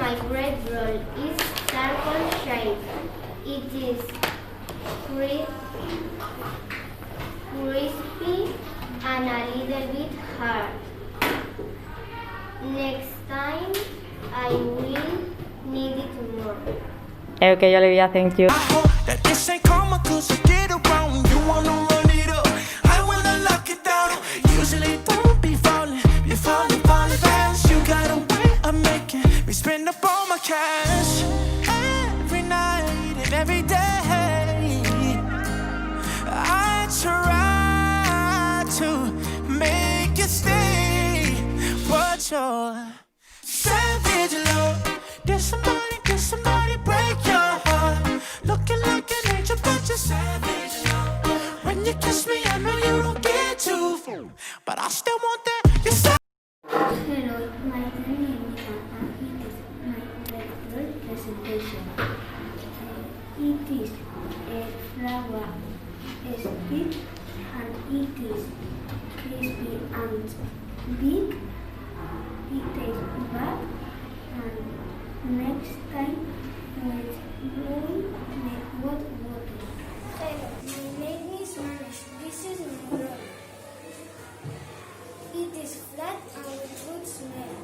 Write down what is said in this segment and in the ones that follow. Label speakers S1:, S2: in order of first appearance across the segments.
S1: My bread roll is circle shape. It is crispy and a little bit hard. Next time I will need it more.
S2: Okay, Olivia, thank you.
S3: I hope that this ain't karma, cause I get around. You wanna run it up, I wanna lock it down. Usually don't be falling fast. You got a way of making me spend up all my cash. Every night and every day I try to make you stay, but you're savage love. Did somebody break your heart? Looking like an angel, but you're savage love. When you kiss me, I know you don't get too full, but I still want that. You're savage.
S1: Hello, my name is Anna. It is my lecture presentation. It is a flower stick and it is crispy and big. It is bad and next time with hot water. Hello, my name is Manish. This is my brother. It is flat and with good smell.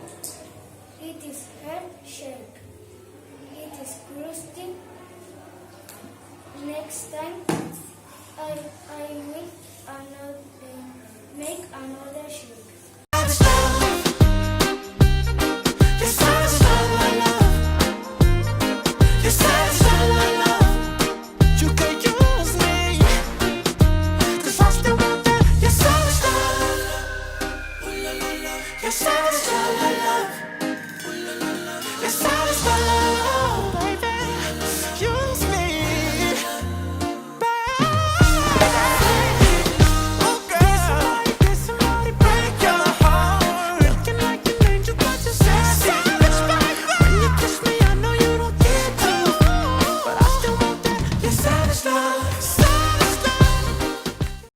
S1: It is heart-shaped. It is crusty. Next time I will make another shape.
S3: You're savage.